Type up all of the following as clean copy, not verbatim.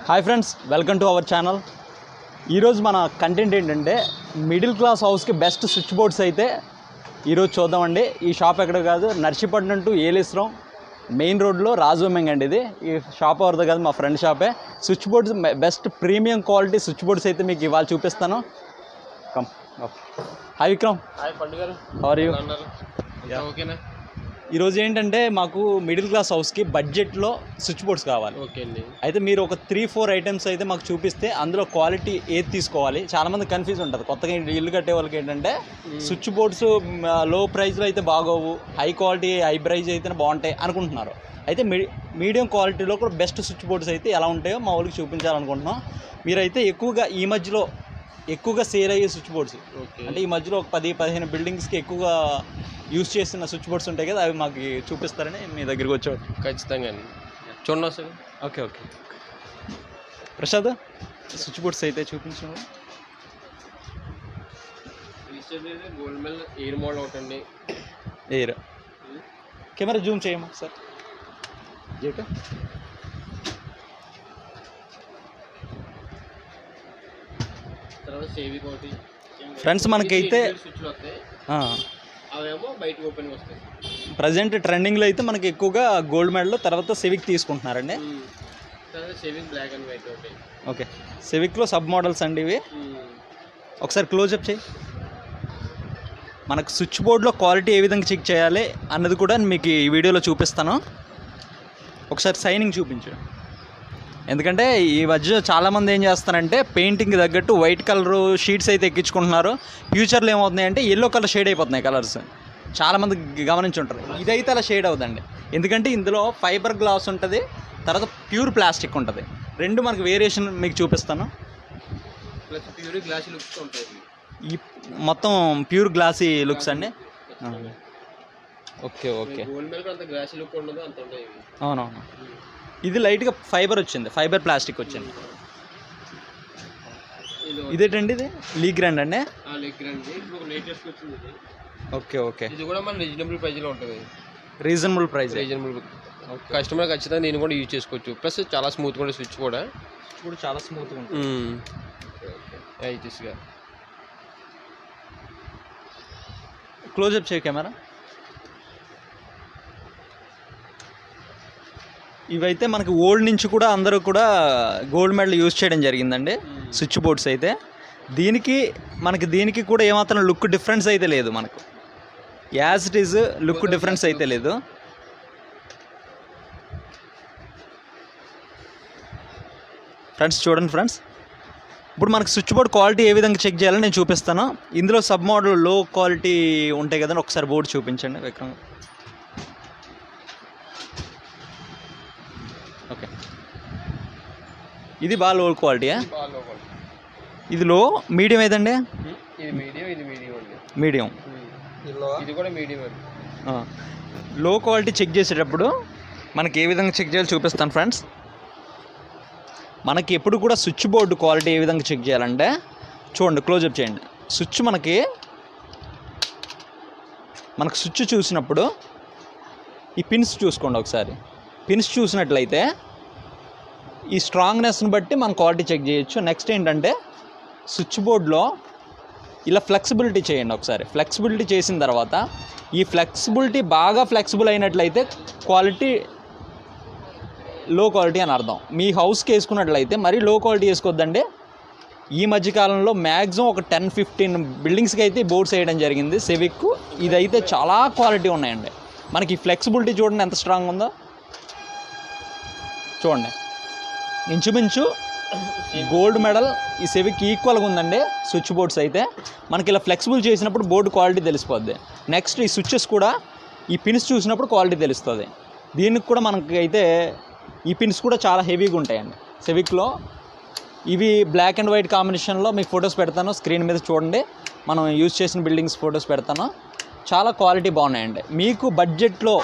Hi friends, welcome to our channel. ఈరోజు మన content ఏంటంటే మిడిల్ క్లాస్ హౌస్కి బెస్ట్ స్విచ్ బోర్డ్స్ అయితే ఈరోజు చూద్దామండి. ఈ షాప్ ఎక్కడ కాదు, నర్సీపట్నం టు ఏలేశ్వరం మెయిన్ రోడ్లో రాజువెమ్మంగ్ అండి. ఇది ఈ షాప్ ఎవరిదో కాదు, మా ఫ్రెండ్ షాపే. Switch boards best premium quality switch boards అయితే మీకు ఇవాళ చూపిస్తాను. కమ్. హాయ్ విక్రమ్. హాయ్ పండు గారు, హౌ ఆర్ యూ? ఓకేనా? ఈరోజు ఏంటంటే మాకు మిడిల్ క్లాస్ హౌస్కి బడ్జెట్లో స్విచ్ బోర్డ్స్ కావాలి. ఓకే అండి. అయితే మీరు ఒక 3-4 ఐటమ్స్ అయితే మాకు చూపిస్తే అందులో క్వాలిటీ ఏది తీసుకోవాలి. చాలామంది కన్ఫ్యూజ్ ఉంటుంది. కొత్తగా ఇల్లు కట్టే వాళ్ళకి ఏంటంటే స్విచ్ బోర్డ్స్ లో ప్రైస్లో అయితే బాగోవు, హై క్వాలిటీ హై ప్రైస్ అయితే బాగుంటాయి అనుకుంటున్నారు. అయితే మీడియం క్వాలిటీలో కూడా బెస్ట్ స్విచ్ బోర్డ్స్ అయితే ఎలా ఉంటాయో మా వాళ్ళకి చూపించాలనుకుంటున్నాం. మీరైతే ఈ మధ్యలో ఎక్కువగా సేల్ అయ్యే స్విచ్ బోర్డ్స్, అంటే ఈ మధ్యలో ఒక 10-15 బిల్డింగ్స్కి ఎక్కువగా యూజ్ చేసిన స్విచ్ బోర్డ్స్ ఉంటాయి కదా, అవి మాకు చూపిస్తారని మీ దగ్గరికి వచ్చాడు. ఖచ్చితంగా అండి, చూడండి sir. Okay Prasad, switch boards అయితే చూపించాము. గోల్డ్ మెల్ ఎయిర్ మోడల్ ఒకటండి. ఎయిర్ కెమెరా జూమ్ చేయము సార్. తర్వాత సేవింగ్ ఒకటి. ఫ్రెండ్స్ మనకైతే అవేమో బయట ఓపెన్ వస్తాయి. ప్రజెంట్ ట్రెండింగ్లో అయితే మనకి ఎక్కువగా గోల్డ్ మెడల్, తర్వాత సివిక్ తీసుకుంటున్నారండి. తర్వాత సేవింగ్ బ్లాక్ అండ్ వైట్ ఒకటి. ఓకే, సివిక్లో సబ్ మోడల్స్ అండి ఇవి. ఒకసారి క్లోజప్ చేయి. మనకు స్విచ్ బోర్డ్లో క్వాలిటీ ఏ విధంగా చెక్ చేయాలి అన్నది కూడా మీకు ఈ వీడియోలో చూపిస్తాను. ఒకసారి సైనింగ్ చూపించు. ఎందుకంటే ఈ మధ్య చాలామంది ఏం చేస్తారంటే పెయింటింగ్కి తగ్గట్టు వైట్ కలర్ షీట్స్ అయితే ఎక్కించుకుంటున్నారు. ఫ్యూచర్లో ఏమవుతున్నాయంటే ఎల్లో కలర్ షేడ్ అయిపోతున్నాయి కలర్స్. చాలామంది గమనించుంటారు. ఇదైతే అలా షేడ్ అవుతుందండి, ఎందుకంటే ఇందులో ఫైబర్ గ్లాస్ ఉంటుంది, తర్వాత ప్యూర్ ప్లాస్టిక్ ఉంటుంది. రెండు మనకు వేరియేషన్ మీకు చూపిస్తాను. ప్లస్ ప్యూర్ గ్లాసీ లుక్స్ ఉంటాయి. ఈ మొత్తం ప్యూర్ గ్లాసీ లుక్స్ అండి. ఓకే గోల్డ్ మెల్ అంత గ్లాసీ లుక్ ఉండదు, అంత ఉంటాయి. అవునవును. ఇది లైట్గా ఫైబర్ వచ్చింది, ఫైబర్ ప్లాస్టిక్ వచ్చింది. ఇదేంటండి? ఇది లీగ్ గ్రాండ్ అండి. లేటెస్ట్ వచ్చింది. ఓకే. ఇది కూడా మన రీజనబుల్ ప్రైస్లో ఉంటుంది. రీజనబుల్ కస్టమర్ ఖచ్చితంగా నేను కూడా యూజ్ చేసుకోవచ్చు. ప్లస్ చాలా స్మూత్గా ఉంటుంది. స్విచ్ కూడా చాలా స్మూత్గా ఉంటుంది. క్లోజప్ చేయ కెమెరా. ఇవైతే మనకి ఓల్డ్ నుంచి కూడా అందరూ కూడా గోల్డ్ మెడల్ యూజ్ చేయడం జరిగిందండి స్విచ్ బోర్డ్స్ అయితే. దీనికి కూడా ఏమాత్రం లుక్ డిఫరెన్స్ అయితే లేదు. మనకు as it is look difference అయితే లేదు. ఫ్రెండ్స్ చూడండి ఫ్రెండ్స్, ఇప్పుడు మనకు స్విచ్ బోర్డ్ క్వాలిటీ ఏ విధంగా చెక్ చేయాలని నేను చూపిస్తాను. ఇందులో సబ్ మోడల్ లో క్వాలిటీ ఉంటాయి కదండి, ఒకసారి బోర్డు చూపించండి విక్రమ్. ఓకే, ఇది బాగా లో క్వాలిటీయా? ఇది లో. మీడియం ఏదండి? మీడియం. ఇది కూడా మీడియం. లో క్వాలిటీ చెక్ చేసేటప్పుడు మనకి ఏ విధంగా చెక్ చేయాలో చూపిస్తాను ఫ్రెండ్స్. మనకి ఎప్పుడు కూడా స్విచ్ బోర్డు క్వాలిటీ ఏ విధంగా చెక్ చేయాలంటే చూడండి, క్లోజప్ చేయండి. మనకు స్విచ్ చూసినప్పుడు ఈ పిన్స్ చూసుకోండి ఒకసారి. పిన్స్ చూసినట్లయితే ఈ స్ట్రాంగ్నెస్ని బట్టి మనం క్వాలిటీ చెక్ చేయొచ్చు. నెక్స్ట్ ఏంటంటే స్విచ్ బోర్డ్లో ఇలా ఫ్లెక్సిబిలిటీ చేయండి ఒకసారి. ఫ్లెక్సిబిలిటీ చేసిన తర్వాత ఈ ఫ్లెక్సిబిలిటీ బాగా ఫ్లెక్సిబుల్ అయినట్లయితే క్వాలిటీ లో క్వాలిటీ అని అర్థం. మీ హౌస్కి వేసుకున్నట్లయితే మరీ లో క్వాలిటీ వేసుకోవద్దండి. ఈ మధ్యకాలంలో మ్యాక్సిమం ఒక 10-15 బిల్డింగ్స్కి అయితే బోర్డ్స్ వేయడం జరిగింది సెవిక్. ఇదైతే చాలా క్వాలిటీ ఉన్నాయండి. మనకి ఫ్లెక్సిబిలిటీ చూడండి ఎంత స్ట్రాంగ్ ఉందో. చూడండి, ఇంచుమించు గోల్డ్ మెడల్ ఈ సెవిక్ ఈక్వల్గా ఉందండి. స్విచ్ బోర్డ్స్ అయితే మనకి ఇలా ఫ్లెక్సిబుల్ చేసినప్పుడు బోర్డు క్వాలిటీ తెలిసిపోద్ది. నెక్స్ట్ ఈ స్విచ్చెస్ కూడా ఈ పిన్స్ చూసినప్పుడు క్వాలిటీ తెలుస్తుంది. దీనికి కూడా మనకి అయితే ఈ పిన్స్ కూడా చాలా హెవీగా ఉంటాయండి సెవిక్లో. ఇవి బ్లాక్ అండ్ వైట్ కాంబినేషన్లో మీకు ఫొటోస్ పెడతాను, స్క్రీన్ మీద చూడండి. మనం యూజ్ చేసిన బిల్డింగ్స్ ఫొటోస్ పెడతాను. చాలా క్వాలిటీ బాగున్నాయండి. మీకు బడ్జెట్లో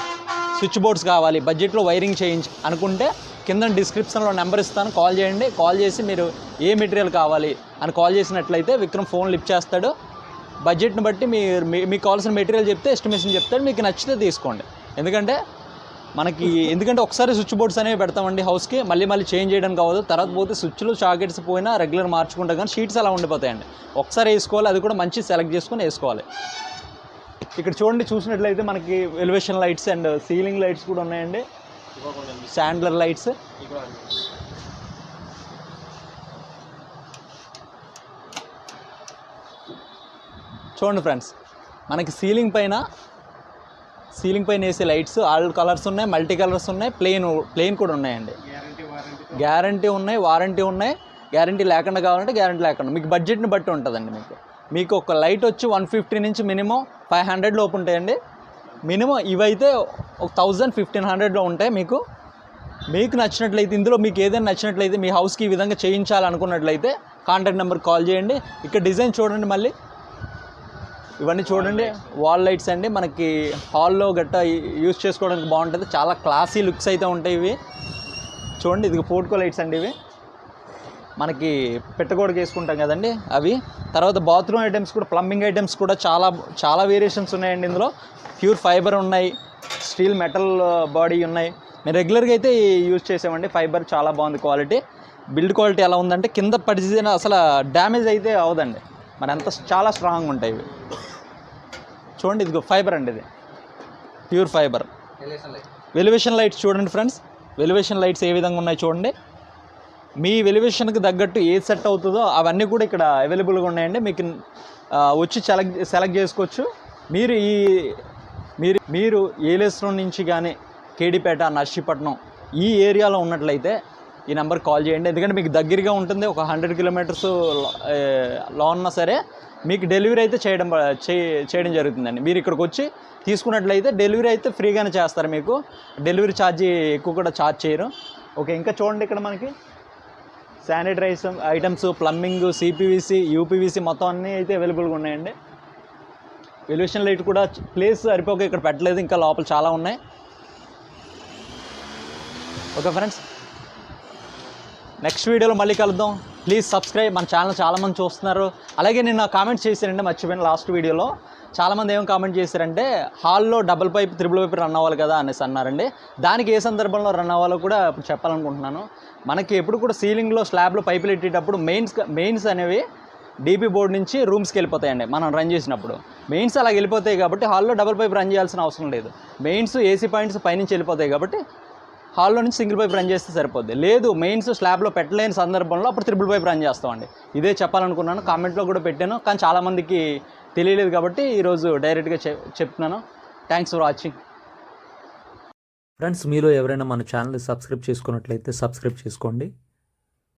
స్విచ్ బోర్డ్స్ కావాలి, బడ్జెట్లో వైరింగ్ చేయించి అనుకుంటే కింద డిస్క్రిప్షన్లో నెంబర్ ఇస్తాను, కాల్ చేయండి. కాల్ చేసి మీరు ఏ మెటీరియల్ కావాలి అని కాల్ చేసినట్లయితే విక్రమ్ ఫోన్ లిఫ్ట్ చేస్తాడు. బడ్జెట్ని బట్టి మీకు కావాల్సిన మెటీరియల్ చెప్తే ఎస్టిమేషన్ చెప్తాడు. మీకు నచ్చితే తీసుకోండి. ఎందుకంటే మనకి ఎందుకంటే ఒకసారి స్విచ్ బోర్డ్స్ అనేవి పెడతామండి హౌస్కి, మళ్ళీ చేంజ్ చేయడానికి అవ్వదు. తర్వాత పోతే స్విచ్లు సాకెట్స్ పోయినా రెగ్యులర్ మార్చుకుంటాం, కానీ షీట్స్ అలా ఉండిపోతాయండి. ఒకసారి వేసుకోవాలి, అది కూడా మంచి సెలెక్ట్ చేసుకొని వేసుకోవాలి. ఇక్కడ చూడండి, చూసినట్లయితే మనకి elevation lights and ceiling lights కూడా ఉన్నాయండి, శాండ్లర్ లైట్స్. చూడండి ఫ్రెండ్స్, మనకి సీలింగ్ పైన వేసే లైట్స్ ఆల్ కలర్స్ ఉన్నాయి, మల్టీ కలర్స్ ఉన్నాయి, ప్లెయిన్ కూడా ఉన్నాయండి. గ్యారంటీ ఉన్నాయి, వారంటీ ఉన్నాయి. గ్యారంటీ లేకుండా కావాలంటే గ్యారంటీ లేకుండా, మీకు బడ్జెట్ని బట్టి ఉంటుందండి. మీకు ఒక లైట్ వచ్చి 150 నుంచి మినిమం 500 లోపు ఉంటాయండి. మినిమం ఇవైతే ఒక 1000-1500లో ఉంటాయి. మీకు నచ్చినట్లయితే, ఇందులో మీకు ఏదైనా నచ్చినట్లయితే, మీ హౌస్కి ఈ విధంగా చేయించాలనుకున్నట్లయితే కాంటాక్ట్ నెంబర్కి కాల్ చేయండి. ఇక్కడ డిజైన్ చూడండి, మళ్ళీ ఇవన్నీ చూడండి, వాల్ లైట్స్ అండి. మనకి హాల్లో గట్టా యూజ్ చేసుకోవడానికి బాగుంటుంది, చాలా క్లాసీ లుక్స్ అయితే ఉంటాయి ఇవి. చూడండి, ఇది పోర్టికో లైట్స్ అండి. ఇవి మనకి పెట్టగోడకి వేసుకుంటాం కదండి అవి. తర్వాత బాత్రూమ్ ఐటమ్స్ కూడా, ప్లంబింగ్ ఐటమ్స్ కూడా చాలా వేరియేషన్స్ ఉన్నాయండి. ఇందులో ప్యూర్ ఫైబర్ ఉన్నాయి, స్టీల్ మెటల్ బాడీ ఉన్నాయి. మేము రెగ్యులర్గా అయితే యూజ్ చేసామండి. ఫైబర్ చాలా బాగుంది క్వాలిటీ. బిల్డ్ క్వాలిటీ ఎలా ఉందంటే కింద పడిన అసలు డ్యామేజ్ అయితే అవదండి, మరి అంత చాలా స్ట్రాంగ్ ఉంటాయి ఇవి. చూడండి, ఇది ఫైబర్ అండి, ఇది ప్యూర్ ఫైబర్. వెలివేషన్ లైట్స్ చూడండి ఫ్రెండ్స్, వెలివేషన్ లైట్స్ ఏ విధంగా ఉన్నాయి చూడండి. మీ వెలివేషన్కి తగ్గట్టు ఏది సెట్ అవుతుందో అవన్నీ కూడా ఇక్కడ అవైలబుల్గా ఉన్నాయండి. మీకు వచ్చి సెలెక్ట్ చేసుకోవచ్చు. మీరు ఏలేశ్వరం నుంచి కానీ కేడిపేట, నర్సీపట్నం ఈ ఏరియాలో ఉన్నట్లయితే ఈ నెంబర్కి కాల్ చేయండి. ఎందుకంటే మీకు దగ్గరగా ఉంటుంది, ఒక 100 కిలోమీటర్స్ లో ఉన్నా సరే మీకు డెలివరీ అయితే చేయడం జరుగుతుందండి. మీరు ఇక్కడికి వచ్చి తీసుకున్నట్లయితే డెలివరీ అయితే ఫ్రీగానే చేస్తారు. మీకు డెలివరీ ఛార్జీ ఎక్కువ కూడా ఛార్జ్ చేయరు. ఓకే, ఇంకా చూడండి, ఇక్కడ మనకి sanitise items, plumbing, CPVC, UPVC మొత్తం అన్నీ అయితే అవైలబుల్గా ఉన్నాయండి. ఎలివేషన్ లైట్ కూడా ప్లేస్ సరిపోక ఇక్కడ పెట్టలేదు, ఇంకా లోపల చాలా ఉన్నాయి. ఓకే ఫ్రెండ్స్, నెక్స్ట్ వీడియోలో మళ్ళీ కలుద్దాం. Please subscribe. మన ఛానల్ చాలామంది చూస్తున్నారు. అలాగే నేను కామెంట్ చేశానండి, మర్చిపోయిన లాస్ట్ వీడియోలో చాలామంది ఏం కామెంట్ చేశారంటే హాల్లో double pipe, triple pipe run అవ్వాలి కదా అనేసి అన్నారండి. దానికి ఏ సందర్భంలో రన్ అవ్వాలో కూడా ఇప్పుడు చెప్పాలనుకుంటున్నాను. మనకి ఎప్పుడు కూడా సీలింగ్లో స్లాబ్లో పైపులు పెట్టేటప్పుడు మెయిన్స్ అనేవి డీపీ బోర్డ్ నుంచి రూమ్స్కి వెళ్ళిపోతాయండి. మనం రన్ చేసినప్పుడు మెయిన్స్ అలా వెళ్ళిపోతాయి కాబట్టి హాల్లో డబుల్ పైప్ రన్ చేయాల్సిన అవసరం లేదు. మెయిన్స్ ఏసీ పాయింట్స్ పైనుంచి వెళ్ళిపోతాయి కాబట్టి హాల్లో నుంచి సింగిల్ పైప్ రన్ చేస్తే సరిపోద్ది. లేదు మెయిన్స్ స్లాబ్లో పెట్టలేని సందర్భంలో అప్పుడు త్రిబుల్ పైప్ రన్ చేస్తామండి. ఇదే చెప్పాలనుకున్నాను, కామెంట్లో కూడా పెట్టాను, కానీ చాలామందికి తెలియలేదు కాబట్టి ఈరోజు డైరెక్ట్గా చెప్తున్నాను. Thanks for watching. ఫ్రెండ్స్, మీలో ఎవరైనా మన ఛానల్ సబ్స్క్రైబ్ చేసుకున్నట్లయితే సబ్స్క్రైబ్ చేసుకోండి.